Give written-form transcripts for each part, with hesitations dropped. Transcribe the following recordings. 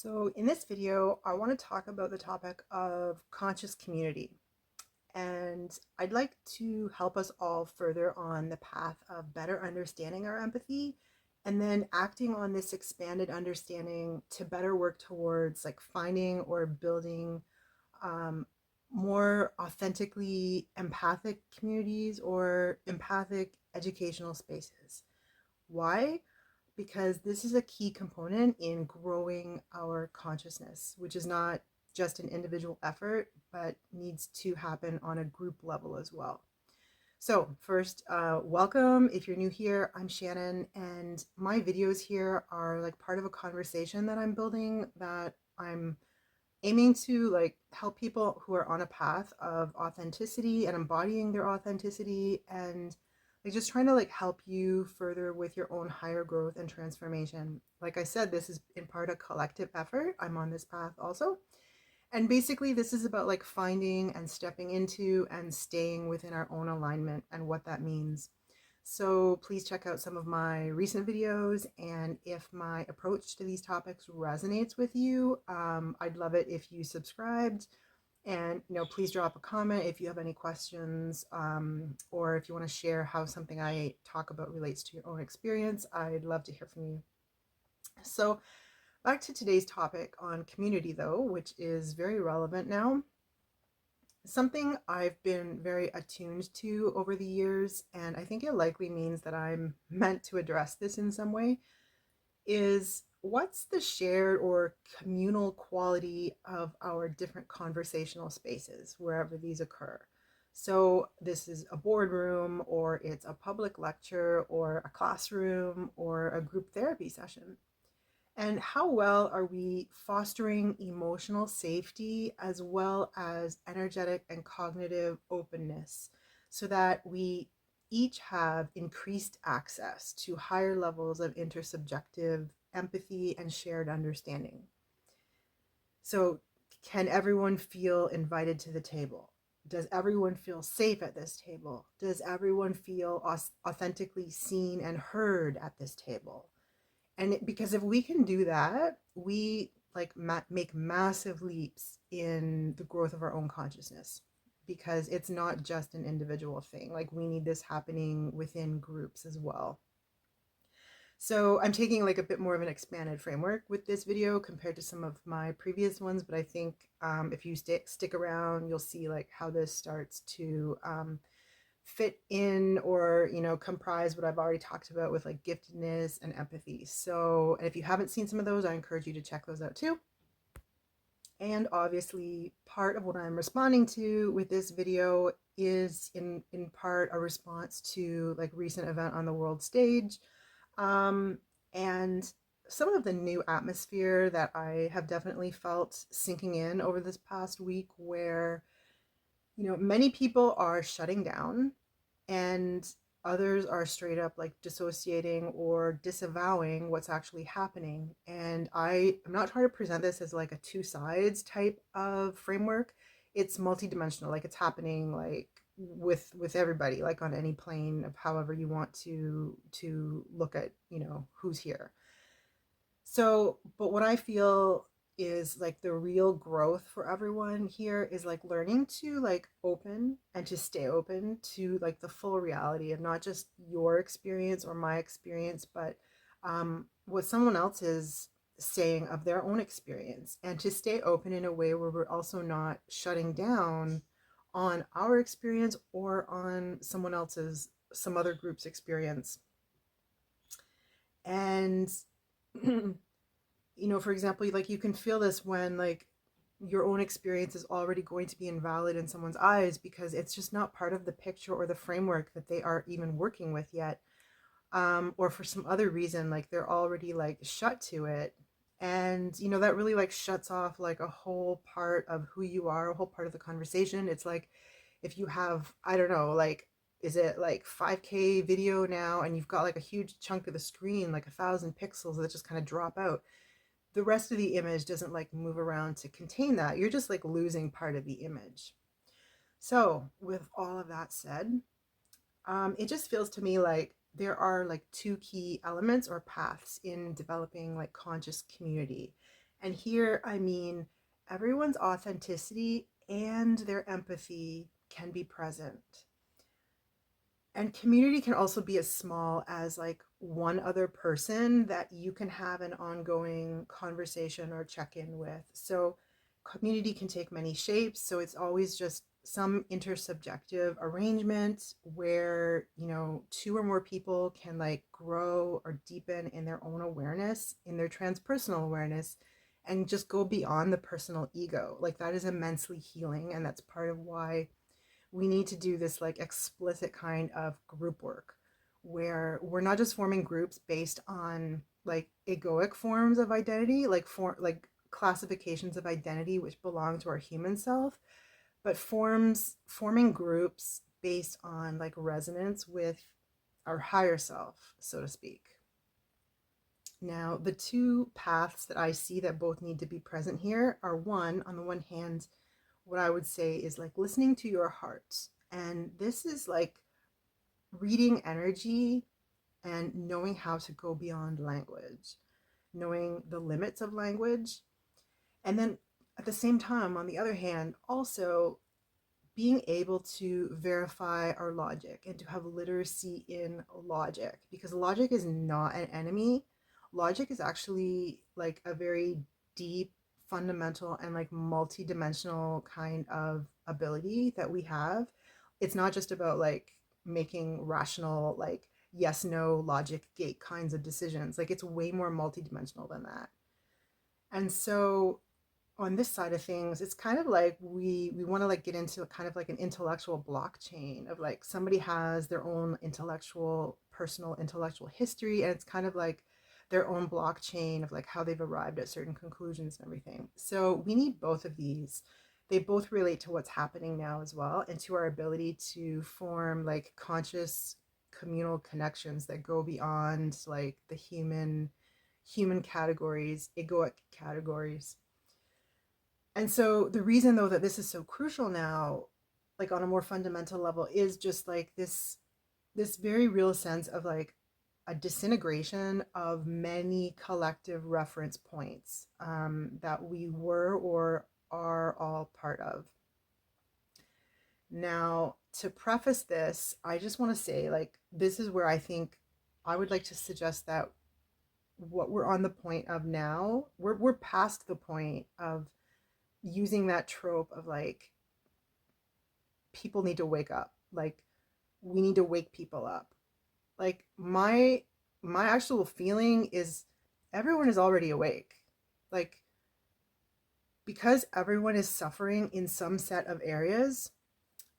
So in this video, I want to talk about the topic of conscious community. And I'd like to help us all further on the path of better understanding our empathy and then acting on this expanded understanding to better work towards like finding or building um, more authentically empathic communities or empathic educational spaces. Why? Because this is a key component in growing our consciousness, which is not just an individual effort, but needs to happen on a group level as well. So first, welcome. If you're new here, I'm Shannon, and my videos here are like part of a conversation that I'm building that I'm aiming to like help people who are on a path of authenticity and embodying their authenticity and like just trying to like help you further with your own higher growth and transformation. Like I said, this is in part a collective effort. I'm on this path also. And basically this is about like finding and stepping into and staying within our own alignment and what that means. So please check out some of my recent videos, and if my approach to these topics resonates with you, I'd love it if you subscribed, and please drop a comment if you have any questions, or if you want to share how something I talk about relates to your own experience. I'd love to hear from you. So back to today's topic on community though, which is very relevant now. Something I've been very attuned to over the years, and I think it likely means that I'm meant to address this in some way, is what's the shared or communal quality of our different conversational spaces, wherever these occur. So this is a boardroom, or it's a public lecture, or a classroom, or a group therapy session. And how well are we fostering emotional safety as well as energetic and cognitive openness so that we each have increased access to higher levels of intersubjective empathy and shared understanding? So, can everyone feel invited to the table? Does everyone feel safe at this table? Does everyone feel authentically seen and heard at this table? Because if we can do that, we like make massive leaps in the growth of our own consciousness, because it's not just an individual thing. Like we need this happening within groups as well. So I'm taking like a bit more of an expanded framework with this video compared to some of my previous ones, but I think if you stick around, you'll see like how this starts to fit in or comprise what I've already talked about with like giftedness and empathy. So, and if you haven't seen some of those, I encourage you to check those out too. And obviously part of what I'm responding to with this video is in part a response to like recent event on the world stage, and some of the new atmosphere that I have definitely felt sinking in over this past week, where many people are shutting down and others are straight up like dissociating or disavowing what's actually happening. And I'm not trying to present this as like a two sides type of framework. It's multidimensional, like it's happening like with everybody, like on any plane of however you want to look at who's here. So, but what I feel is like the real growth for everyone here is like learning to like open and to stay open to like the full reality of not just your experience or my experience, but what someone else is saying of their own experience, and to stay open in a way where we're also not shutting down on our experience or on someone else's, some other group's experience. And for example, like you can feel this when like your own experience is already going to be invalid in someone's eyes because it's just not part of the picture or the framework that they are even working with yet, or for some other reason like they're already like shut to it. And that really like shuts off like a whole part of who you are, a whole part of the conversation. It's like if you have, I don't know, like is it like 5K video now, and you've got like a huge chunk of the screen, like 1,000 pixels that just kind of drop out. The rest of the image doesn't like move around to contain that. You're just like losing part of the image. So with all of that said, it just feels to me like there are like two key elements or paths in developing like conscious community. And here, I mean, everyone's authenticity and their empathy can be present. And community can also be as small as like one other person that you can have an ongoing conversation or check in with. So community can take many shapes. So it's always just some intersubjective arrangement where, you know, two or more people can like grow or deepen in their own awareness, in their transpersonal awareness, and just go beyond the personal ego. Like that is immensely healing. And that's part of why we need to do this like explicit kind of group work where we're not just forming groups based on like egoic forms of identity, like classifications of identity which belong to our human self, but forming groups based on like resonance with our higher self, so to speak. Now, the two paths that I see that both need to be present here are, one, on the one hand, what I would say is like listening to your heart. And this is like reading energy and knowing how to go beyond language, knowing the limits of language. And then at the same time, on the other hand, also being able to verify our logic and to have literacy in logic, because logic is not an enemy. Logic is actually like a very deep, fundamental, and like multi-dimensional kind of ability that we have. It's not just about like making rational, like yes, no, logic gate kinds of decisions. Like it's way more multi-dimensional than that. And so on this side of things, it's kind of like we want to like get into kind of like an intellectual blockchain of like somebody has their own intellectual, personal intellectual history, and it's kind of like their own blockchain of like how they've arrived at certain conclusions and everything. So we need both of these. They both relate to what's happening now as well, and to our ability to form like conscious communal connections that go beyond like the human categories, egoic categories. And so the reason though that this is so crucial now, like on a more fundamental level, is just like this very real sense of like a disintegration of many collective reference points that we were or are all part of. Now, to preface this, I just want to say like this is where I think I would like to suggest that what we're on the point of now, we're past the point of using that trope of like people need to wake up, like we need to wake people up. Like my actual feeling is everyone is already awake, like because everyone is suffering in some set of areas,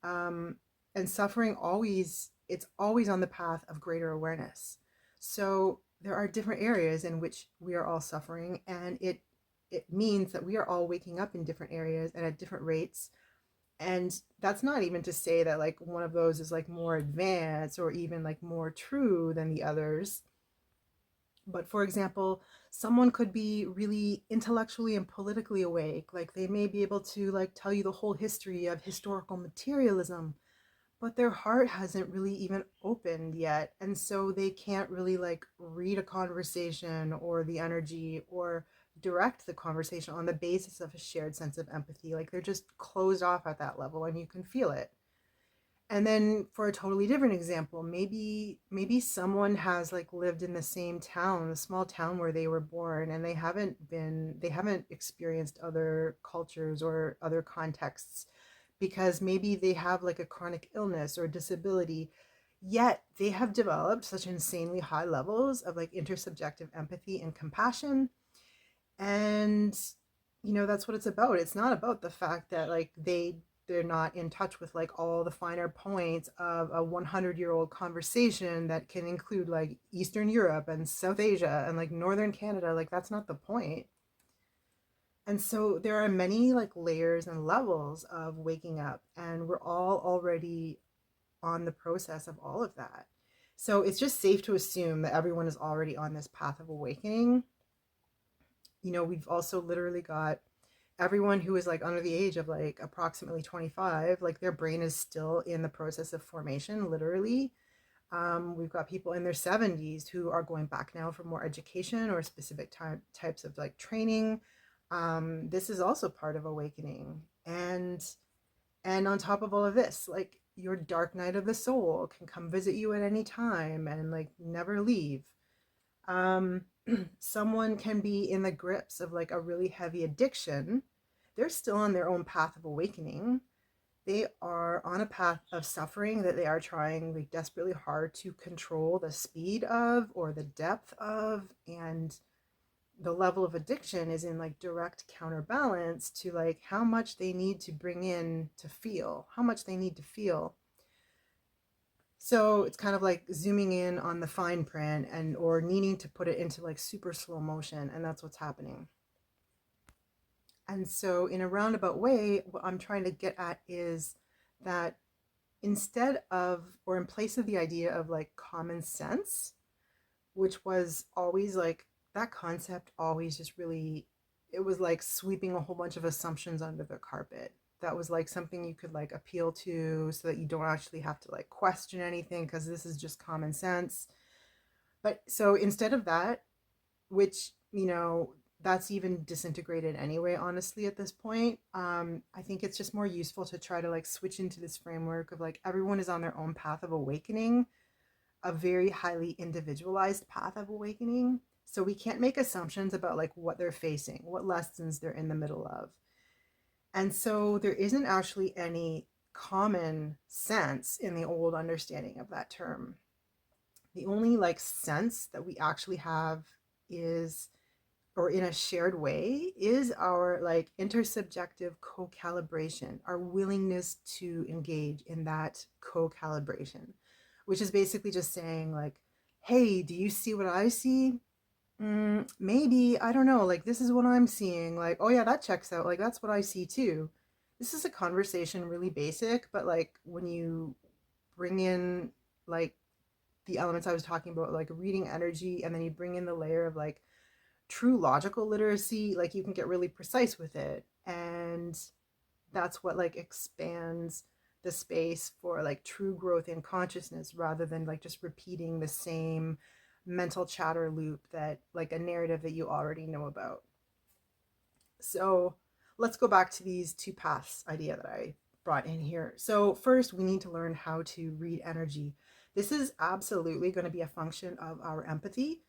um and suffering always, it's always on the path of greater awareness. So there are different areas in which we are all suffering, and it means that we are all waking up in different areas and at different rates. And that's not even to say that like one of those is like more advanced or even like more true than the others. But for example, someone could be really intellectually and politically awake, like they may be able to like tell you the whole history of historical materialism, but their heart hasn't really even opened yet, and so they can't really like read a conversation or the energy or direct the conversation on the basis of a shared sense of empathy. Like they're just closed off at that level and you can feel it. And then for a totally different example, maybe someone has like lived in the same town, the small town where they were born, and they haven't experienced other cultures or other contexts, because maybe they have like a chronic illness or disability, yet they have developed such insanely high levels of like intersubjective empathy and compassion. And you know, that's what it's about. It's not about the fact that like they're not in touch with like all the finer points of a 100-year-old conversation that can include like Eastern Europe and South Asia and like Northern Canada. Like that's not the point. And so there are many like layers and levels of waking up, and we're all already on the process of all of that. So it's just safe to assume that everyone is already on this path of awakening. You know, we've also literally got everyone who is like under the age of like approximately 25, like their brain is still in the process of formation, literally. We've got people in their 70s who are going back now for more education or specific types of like training. This is also part of awakening. And on top of all of this, like your dark night of the soul can come visit you at any time and like never leave. um Someone can be in the grips of like a really heavy addiction. They're still on their own path of awakening. They are on a path of suffering that they are trying like desperately hard to control the speed of or the depth of, and the level of addiction is in like direct counterbalance to like how much they need to bring in to feel, how much they need to feel. So it's kind of like zooming in on the fine print and or needing to put it into like super slow motion, and that's what's happening. And so in a roundabout way, what I'm trying to get at is that instead of, or in place of the idea of like common sense, which was always like, that concept always just really, it was like sweeping a whole bunch of assumptions under the carpet. That was like something you could like appeal to so that you don't actually have to like question anything because this is just common sense. But so instead of that, which, you know, that's even disintegrated anyway, honestly, at this point. I think it's just more useful to try to like switch into this framework of like everyone is on their own path of awakening, a very highly individualized path of awakening. So we can't make assumptions about like what they're facing, what lessons they're in the middle of. And so there isn't actually any common sense in the old understanding of that term. The only like sense that we actually have is, or in a shared way, is our like intersubjective co-calibration, our willingness to engage in that co-calibration, which is basically just saying like, hey, do you see what I see? Maybe, I don't know, like this is what I'm seeing, like, oh yeah, that checks out, like that's what I see too. This is a conversation really basic, but like when you bring in like the elements I was talking about, like reading energy, and then you bring in the layer of like true logical literacy, like you can get really precise with it. And that's what like expands the space for like true growth in consciousness, rather than like just repeating the same mental chatter loop, that like a narrative that you already know about. So let's go back to these two paths idea that I brought in here. So first, we need to learn how to read energy. This is absolutely going to be a function of our empathy.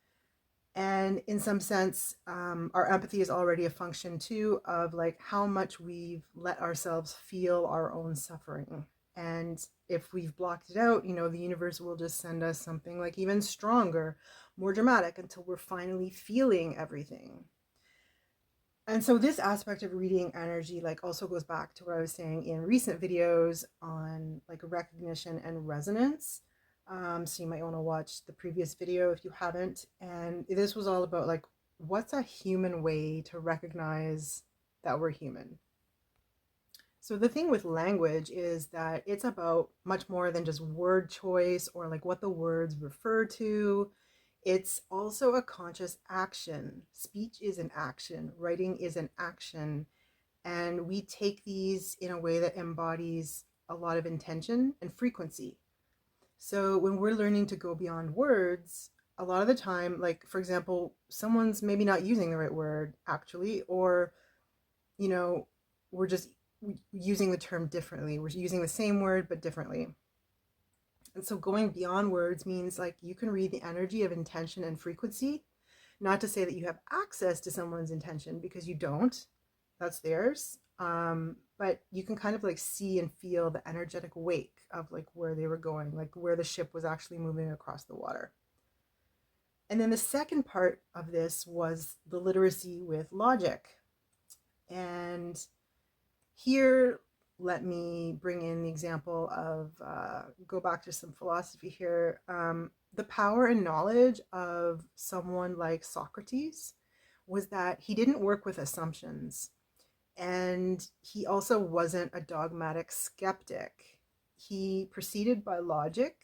And in some sense, our empathy is already a function too of like how much we've let ourselves feel our own suffering. And if we've blocked it out, you know, the universe will just send us something like even stronger, more dramatic, until we're finally feeling everything. And so this aspect of reading energy like also goes back to what I was saying in recent videos on like recognition and resonance. So you might want to watch the previous video if you haven't. And this was all about like, what's a human way to recognize that we're human? So the thing with language is that it's about much more than just word choice or like what the words refer to. It's also a conscious action. Speech is an action, writing is an action, and we take these in a way that embodies a lot of intention and frequency. So when we're learning to go beyond words, a lot of the time, like for example, someone's maybe not using the right word actually, or, you know, we're just using the term differently. We're using the same word but differently. And so going beyond words means like you can read the energy of intention and frequency. Not to say that you have access to someone's intention, because you don't. That's theirs. But you can kind of like see and feel the energetic wake of like where they were going, like where the ship was actually moving across the water. And then the second part of this was the literacy with logic. And here, let me bring in the example of, go back to some philosophy here. The power and knowledge of someone like Socrates was that he didn't work with assumptions. And he also wasn't a dogmatic skeptic. He proceeded by logic,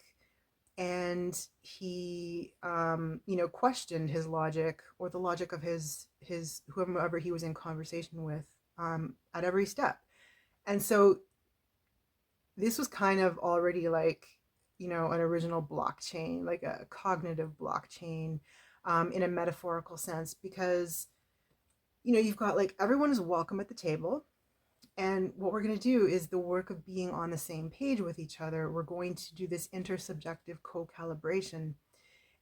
and he, you know, questioned his logic or the logic of his whomever he was in conversation with, at every step. And so this was kind of already like, you know, an original blockchain, like a cognitive blockchain, in a metaphorical sense, because you've got like everyone is welcome at the table. And what we're going to do is the work of being on the same page with each other. We're going to do this intersubjective co-calibration.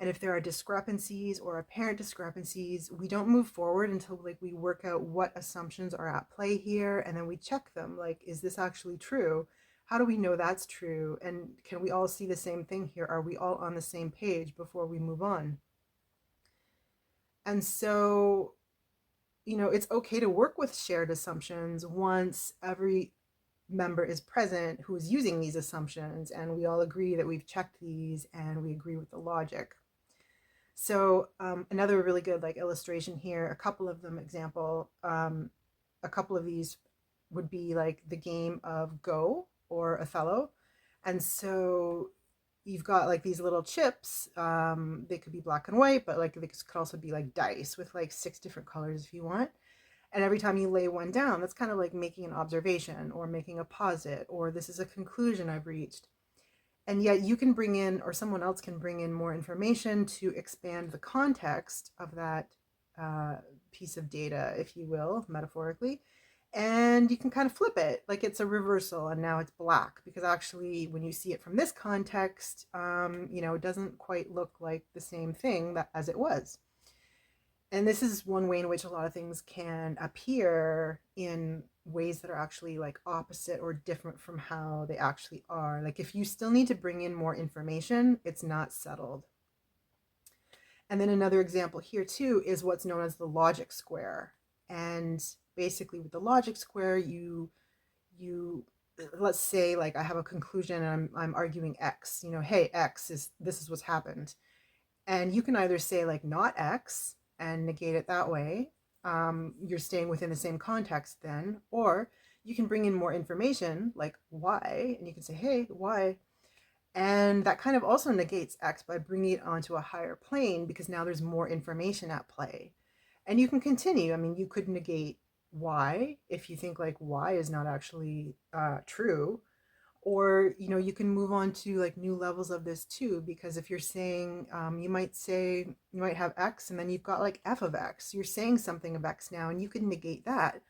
And if there are discrepancies or apparent discrepancies, we don't move forward until like we work out what assumptions are at play here, and then we check them. Like, is this actually true? How do we know that's true? And can we all see the same thing here? Are we all on the same page before we move on? And so, it's okay to work with shared assumptions once every member is present who is using these assumptions, and we all agree that we've checked these and we agree with the logic. So another really good like illustration here, a couple of them example, a couple of these would be like the game of Go or Othello. And so you've got like these little chips. They could be black and white, but like they could also be like dice with like 6 different colors if you want. And every time you lay one down, that's kind of like making an observation or making a posit, or this is a conclusion I've reached. And yet you can bring in, or someone else can bring in more information to expand the context of that piece of data, if you will, metaphorically. And you can kind of flip it like it's a reversal, and now it's black, because actually when you see it from this context, it doesn't quite look like the same thing as it was. And this is one way in which a lot of things can appear in ways that are actually like opposite or different from how they actually are. Like if you still need to bring in more information, it's not settled. And then another example here too is what's known as the logic square. And basically with the logic square, you let's say like I have a conclusion and I'm arguing X, hey, this is what's happened. And you can either say like not X and negate it that way. You're staying within the same context then, or you can bring in more information like Y, and you can say, hey, Y. And that kind of also negates X by bringing it onto a higher plane, because now there's more information at play. And you can continue. I mean, you could negate Y if you think like Y is not actually true. Or you can move on to like new levels of this too, because if you're saying you might have X and then you've got like F of X, you're saying something of X now, and you can negate that.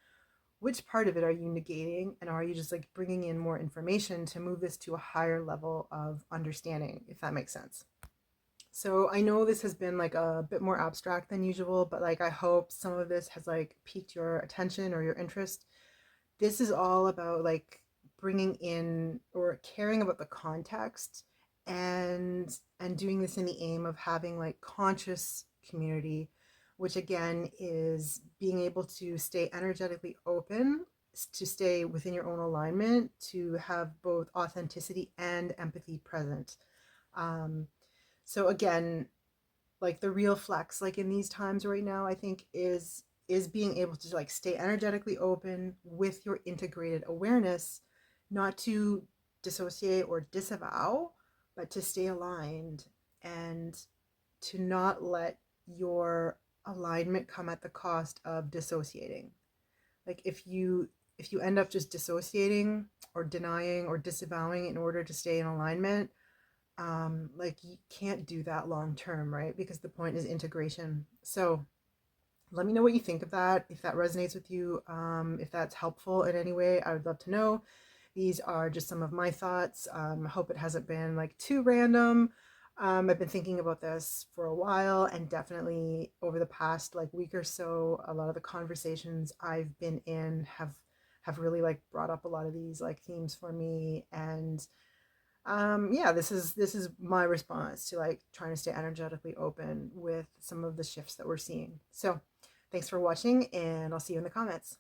Which part of it are you negating, and are you just like bringing in more information to move this to a higher level of understanding, if that makes sense? So I know this has been like a bit more abstract than usual, but like I hope some of this has like piqued your attention or your interest. This is all about like bringing in or caring about the context, and doing this in the aim of having like conscious community, which again is being able to stay energetically open, to stay within your own alignment, to have both authenticity and empathy present. So again, like the real flex like in these times right now, I think is being able to like stay energetically open with your integrated awareness, not to dissociate or disavow, but to stay aligned, and to not let your alignment come at the cost of dissociating. Like if you end up just dissociating or denying or disavowing in order to stay in alignment, like you can't do that long term, right? Because the point is integration. So let me know what you think of that, if that resonates with you, if that's helpful in any way. I would love to know. These are just some of my thoughts. I hope it hasn't been like too random. I've been thinking about this for a while, and definitely over the past like week or so, a lot of the conversations I've been in have really like brought up a lot of these like themes for me. And yeah, this is my response to like trying to stay energetically open with some of the shifts that we're seeing. So thanks for watching, and I'll see you in the comments.